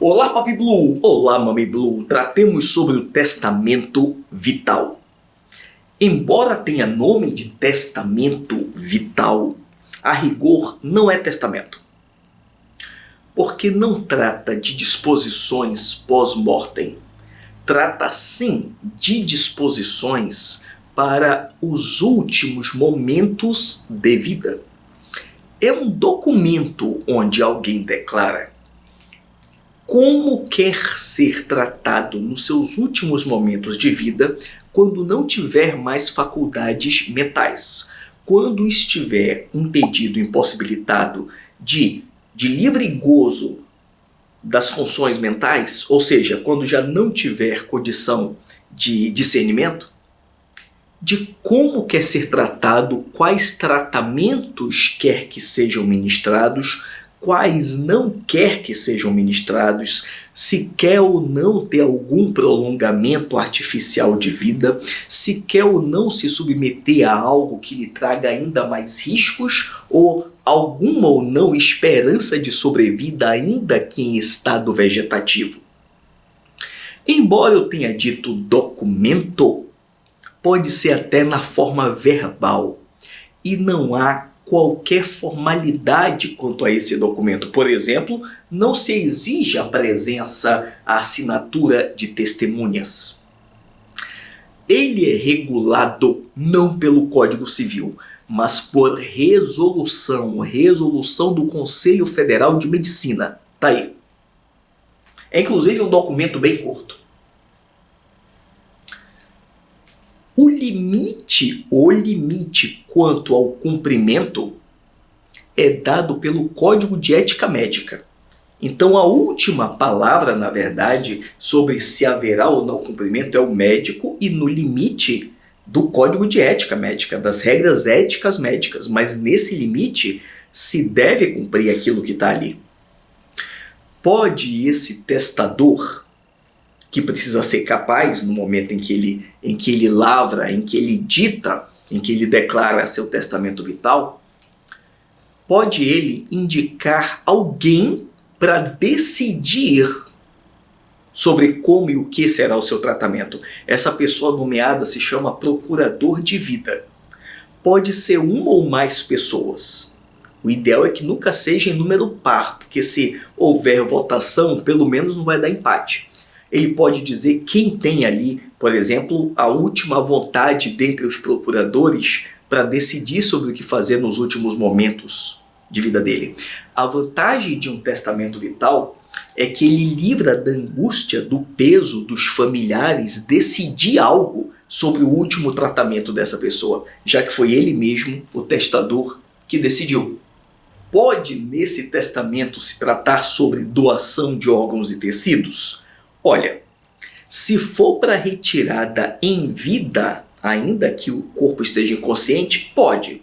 Olá, Papi Blue! Olá, Mami Blue! Tratemos sobre o testamento vital. Embora tenha nome de testamento vital, a rigor não é testamento. Porque não trata de disposições pós-mortem. Trata sim de disposições para os últimos momentos de vida. É um documento onde alguém declara como quer ser tratado nos seus últimos momentos de vida quando não tiver mais faculdades mentais, quando estiver impedido, impossibilitado de livre gozo das funções mentais, ou seja, quando já não tiver condição de discernimento, de como quer ser tratado, quais tratamentos quer que sejam ministrados, quais não quer que sejam ministrados, se quer ou não ter algum prolongamento artificial de vida, se quer ou não se submeter a algo que lhe traga ainda mais riscos ou alguma ou não esperança de sobrevida ainda que em estado vegetativo. Embora eu tenha dito documento, pode ser até na forma verbal e não há qualquer formalidade quanto a esse documento. Por exemplo, não se exige a presença, a assinatura de testemunhas. Ele é regulado não pelo Código Civil, mas por resolução do Conselho Federal de Medicina. Tá aí. É inclusive um documento bem curto. O limite quanto ao cumprimento é dado pelo Código de Ética Médica. Então a última palavra, na verdade, sobre se haverá ou não cumprimento é o médico e no limite do Código de Ética Médica, das regras éticas médicas. Mas nesse limite se deve cumprir aquilo que está ali. Pode esse testador, que precisa ser capaz no momento em que ele lavra, em que ele dita, em que ele declara seu testamento vital, pode ele indicar alguém para decidir sobre como e o que será o seu tratamento. Essa pessoa nomeada se chama procurador de vida. Pode ser uma ou mais pessoas. O ideal é que nunca seja em número par, porque se houver votação, pelo menos não vai dar empate. Ele pode dizer quem tem ali, por exemplo, a última vontade dentre os procuradores para decidir sobre o que fazer nos últimos momentos de vida dele. A vantagem de um testamento vital é que ele livra da angústia, do peso dos familiares decidir algo sobre o último tratamento dessa pessoa, já que foi ele mesmo, o testador, que decidiu. Pode nesse testamento se tratar sobre doação de órgãos e tecidos? Olha, se for para retirada em vida, ainda que o corpo esteja inconsciente, pode.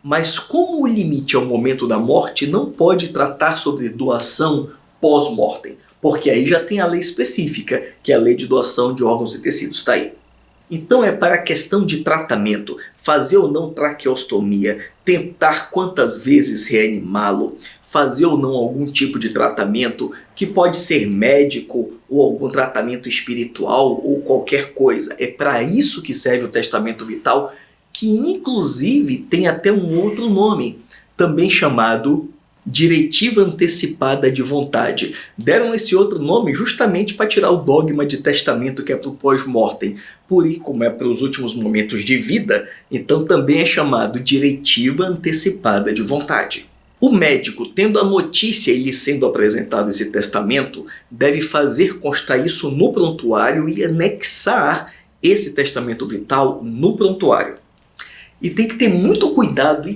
Mas como o limite é o momento da morte, não pode tratar sobre doação pós-mortem, porque aí já tem a lei específica, que é a lei de doação de órgãos e tecidos, está aí. Então é para a questão de tratamento, fazer ou não traqueostomia, tentar quantas vezes reanimá-lo, fazer ou não algum tipo de tratamento, que pode ser médico ou algum tratamento espiritual ou qualquer coisa. É para isso que serve o testamento vital, que inclusive tem até um outro nome, também chamado diretiva antecipada de vontade. Deram esse outro nome justamente para tirar o dogma de testamento que é para o pós-mortem. Por isso, como é para os últimos momentos de vida, então também é chamado diretiva antecipada de vontade. O médico, tendo a notícia e lhe sendo apresentado esse testamento, deve fazer constar isso no prontuário e anexar esse testamento vital no prontuário. E tem que ter muito cuidado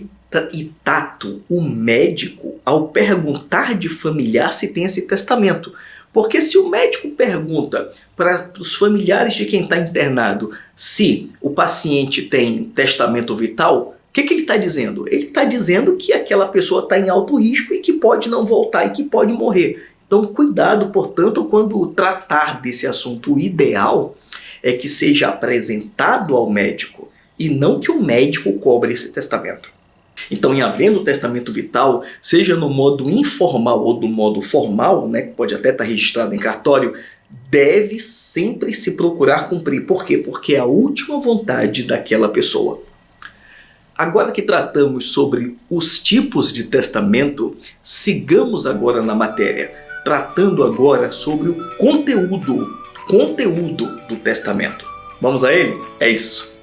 e tato o médico ao perguntar de familiar se tem esse testamento. Porque se o médico pergunta para os familiares de quem está internado se o paciente tem testamento vital, o que ele está dizendo? Ele está dizendo que aquela pessoa está em alto risco e que pode não voltar e que pode morrer. Então cuidado, portanto, quando tratar desse assunto. O ideal é que seja apresentado ao médico e não que o médico cobre esse testamento. Então, em havendo o testamento vital, seja no modo informal ou do modo formal, né, que pode até estar registrado em cartório, deve sempre se procurar cumprir. Por quê? Porque é a última vontade daquela pessoa. Agora que tratamos sobre os tipos de testamento, sigamos agora na matéria, tratando agora sobre o conteúdo do testamento. Vamos a ele? É isso.